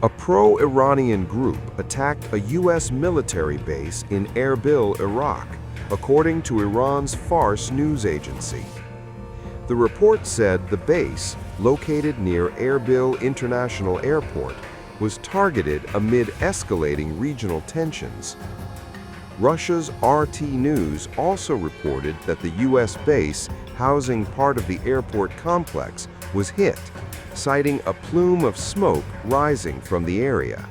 A pro-Iranian group attacked a U.S. military base in Erbil, Iraq, according to Iran's Fars news agency. The report said the base, located near Erbil International Airport, was targeted amid escalating regional tensions. Russia's RT News also reported that the U.S. base housing part of the airport complex was hit, citing a plume of smoke rising from the area.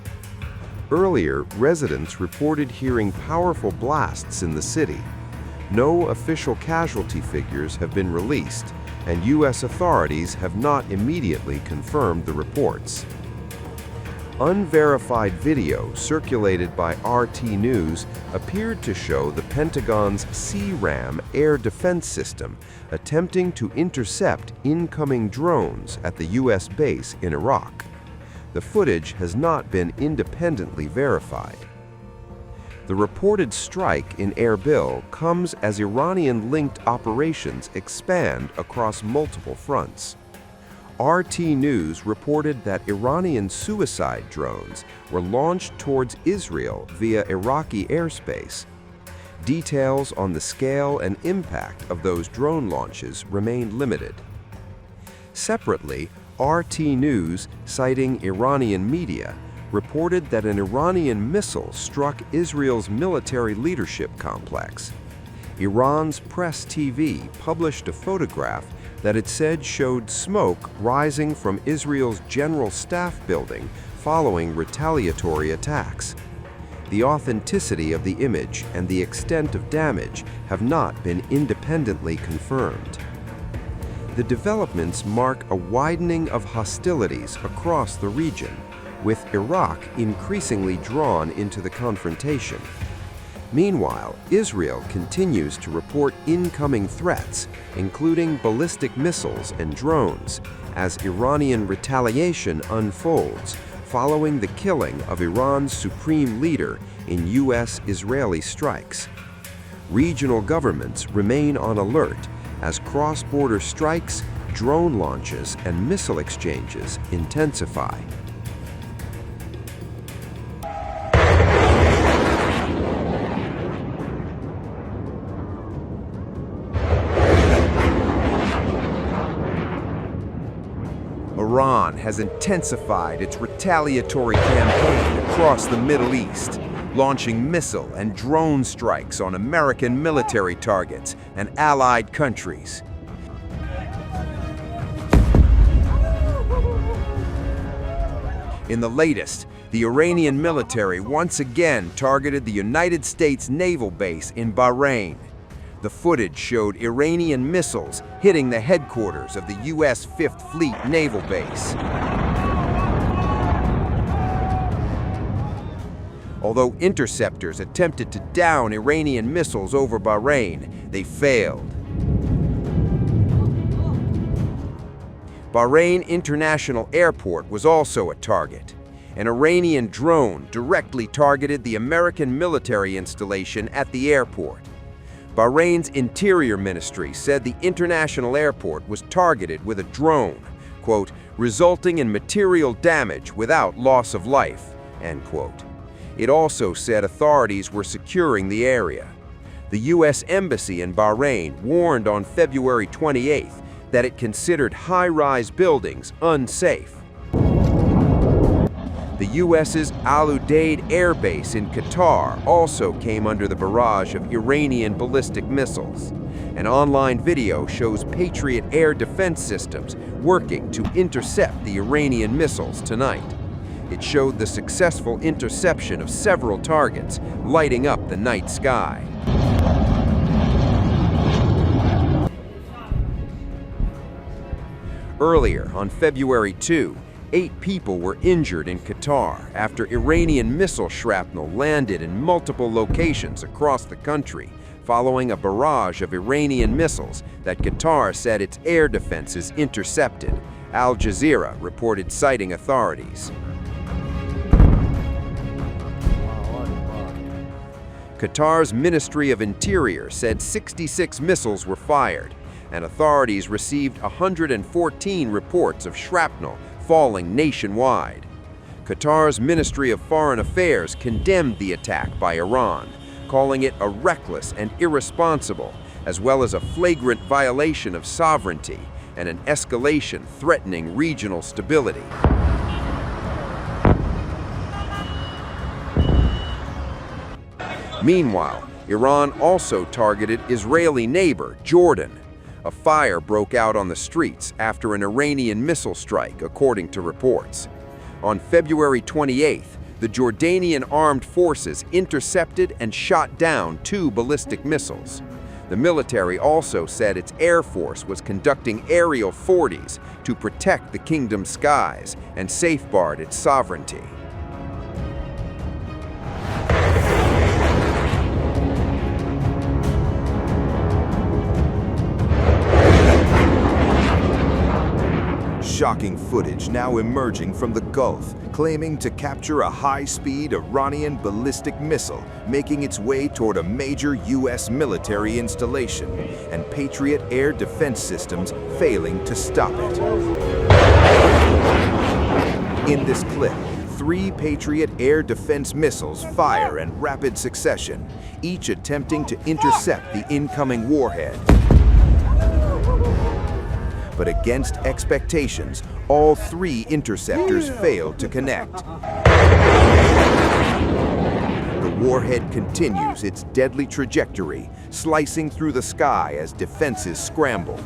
Earlier, residents reported hearing powerful blasts in the city. No official casualty figures have been released, and U.S. authorities have not immediately confirmed the reports. Unverified video circulated by RT News appeared to show the Pentagon's C-RAM air defense system attempting to intercept incoming drones at the U.S. base in Iraq. The footage has not been independently verified. The reported strike in Erbil comes as Iranian-linked operations expand across multiple fronts. RT News reported that Iranian suicide drones were launched towards Israel via Iraqi airspace. Details on the scale and impact of those drone launches remain limited. Separately, RT News, citing Iranian media, reported that an Iranian missile struck Israel's military leadership complex. Iran's Press TV published a photograph that it said showed smoke rising from Israel's General Staff building following retaliatory attacks. The authenticity of the image and the extent of damage have not been independently confirmed. The developments mark a widening of hostilities across the region, with Iraq increasingly drawn into the confrontation. Meanwhile, Israel continues to report incoming threats, including ballistic missiles and drones, as Iranian retaliation unfolds following the killing of Iran's supreme leader in U.S.-Israeli strikes. Regional governments remain on alert as cross-border strikes, drone launches, and missile exchanges intensify. Iran has intensified its retaliatory campaign across the Middle East, launching missile and drone strikes on American military targets and allied countries. In the latest, the Iranian military once again targeted the United States naval base in Bahrain. The footage showed Iranian missiles hitting the headquarters of the U.S. Fifth Fleet naval base. Although interceptors attempted to down Iranian missiles over Bahrain, they failed. Bahrain International Airport was also a target. An Iranian drone directly targeted the American military installation at the airport. Bahrain's Interior Ministry said the international airport was targeted with a drone, quote, resulting in material damage without loss of life, end quote. It also said authorities were securing the area. The U.S. Embassy in Bahrain warned on February 28th that it considered high-rise buildings unsafe. The U.S.'s Al Udeid Air Base in Qatar also came under the barrage of Iranian ballistic missiles. An online video shows Patriot air defense systems working to intercept the Iranian missiles tonight. It showed the successful interception of several targets, lighting up the night sky. Earlier, on February 2, 8 people were injured in Qatar after Iranian missile shrapnel landed in multiple locations across the country, following a barrage of Iranian missiles that Qatar said its air defenses intercepted, Al Jazeera reported, citing authorities. Qatar's Ministry of Interior said 66 missiles were fired, and authorities received 114 reports of shrapnel falling nationwide. Qatar's Ministry of Foreign Affairs condemned the attack by Iran, calling it a reckless and irresponsible, as well as a flagrant violation of sovereignty and an escalation threatening regional stability. Meanwhile, Iran also targeted Israeli neighbor Jordan. A fire broke out on the streets after an Iranian missile strike, according to reports. On February 28th, the Jordanian armed forces intercepted and shot down 2 ballistic missiles. The military also said its air force was conducting aerial sorties to protect the kingdom's skies and safeguard its sovereignty. Shocking footage now emerging from the Gulf, claiming to capture a high-speed Iranian ballistic missile making its way toward a major U.S. military installation, and Patriot air defense systems failing to stop it. In this clip, 3 Patriot air defense missiles fire in rapid succession, each attempting to intercept the incoming warhead. But against expectations, all 3 interceptors failed to connect. The warhead continues its deadly trajectory, slicing through the sky as defenses scramble.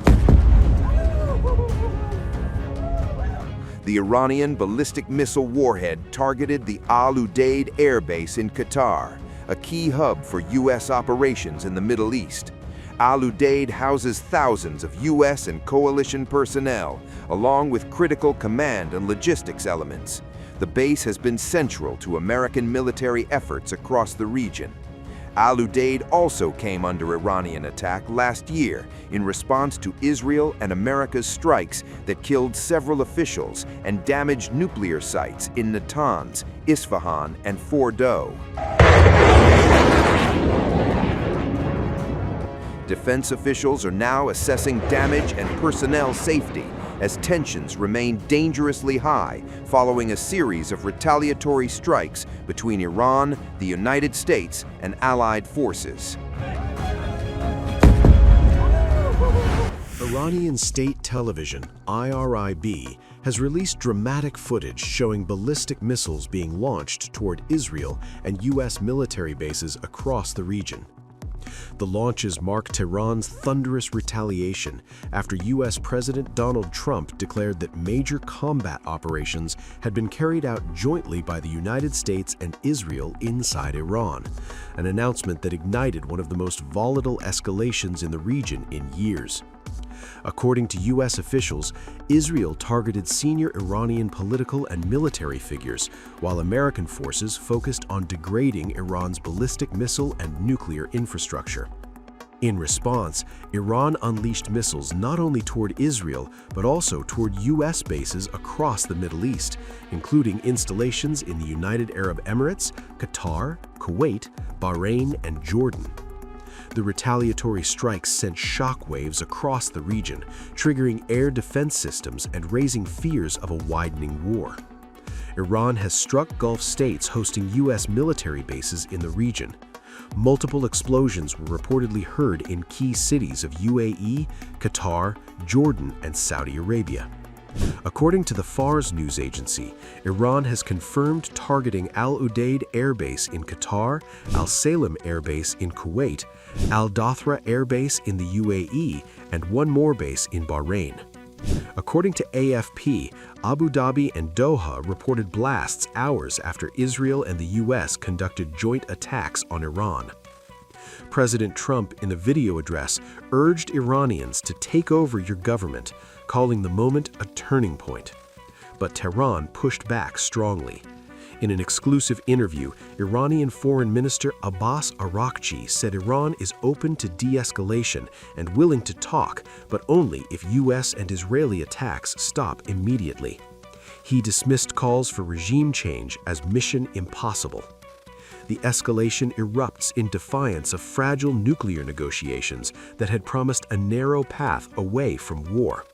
The Iranian ballistic missile warhead targeted the Al Udeid Air Base in Qatar, a key hub for U.S. operations in the Middle East. Al Udeid houses thousands of U.S. and coalition personnel, along with critical command and logistics elements. The base has been central to American military efforts across the region. Al Udeid also came under Iranian attack last year in response to Israel and America's strikes that killed several officials and damaged nuclear sites in Natanz, Isfahan, and Fordow. Defense officials are now assessing damage and personnel safety as tensions remain dangerously high following a series of retaliatory strikes between Iran, the United States, and allied forces. Iranian state television, IRIB, has released dramatic footage showing ballistic missiles being launched toward Israel and U.S. military bases across the region. The launches mark Tehran's thunderous retaliation after U.S. President Donald Trump declared that major combat operations had been carried out jointly by the United States and Israel inside Iran, an announcement that ignited one of the most volatile escalations in the region in years. According to U.S. officials, Israel targeted senior Iranian political and military figures, while American forces focused on degrading Iran's ballistic missile and nuclear infrastructure. In response, Iran unleashed missiles not only toward Israel, but also toward U.S. bases across the Middle East, including installations in the United Arab Emirates, Qatar, Kuwait, Bahrain, and Jordan. The retaliatory strikes sent shockwaves across the region, triggering air defense systems and raising fears of a widening war. Iran has struck Gulf states hosting U.S. military bases in the region. Multiple explosions were reportedly heard in key cities of UAE, Qatar, Jordan, and Saudi Arabia. According to the Fars news agency, Iran has confirmed targeting Al Udeid Air Base in Qatar, Al Salem Air Base in Kuwait, Al Dothra Air Base in the UAE, and one more base in Bahrain. According to AFP, Abu Dhabi and Doha reported blasts hours after Israel and the U.S. conducted joint attacks on Iran. President Trump, in a video address, urged Iranians to take over your government, calling the moment a turning point. But Tehran pushed back strongly. In an exclusive interview, Iranian Foreign Minister Abbas Araghchi said Iran is open to de-escalation and willing to talk, but only if U.S. and Israeli attacks stop immediately. He dismissed calls for regime change as mission impossible. The escalation erupts in defiance of fragile nuclear negotiations that had promised a narrow path away from war.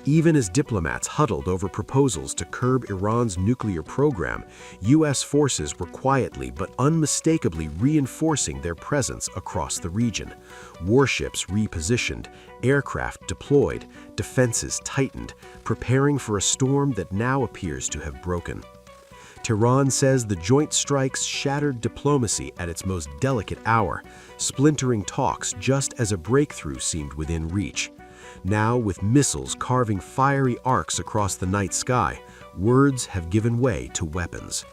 Even as diplomats huddled over proposals to curb Iran's nuclear program, U.S. forces were quietly but unmistakably reinforcing their presence across the region. Warships repositioned, aircraft deployed, defenses tightened, preparing for a storm that now appears to have broken. Tehran says the joint strikes shattered diplomacy at its most delicate hour, splintering talks just as a breakthrough seemed within reach. Now, with missiles carving fiery arcs across the night sky, words have given way to weapons.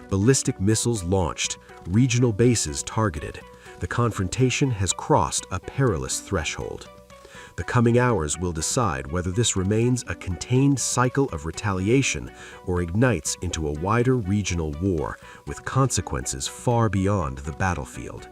Ballistic missiles launched, regional bases targeted. The confrontation has crossed a perilous threshold. The coming hours will decide whether this remains a contained cycle of retaliation or ignites into a wider regional war with consequences far beyond the battlefield.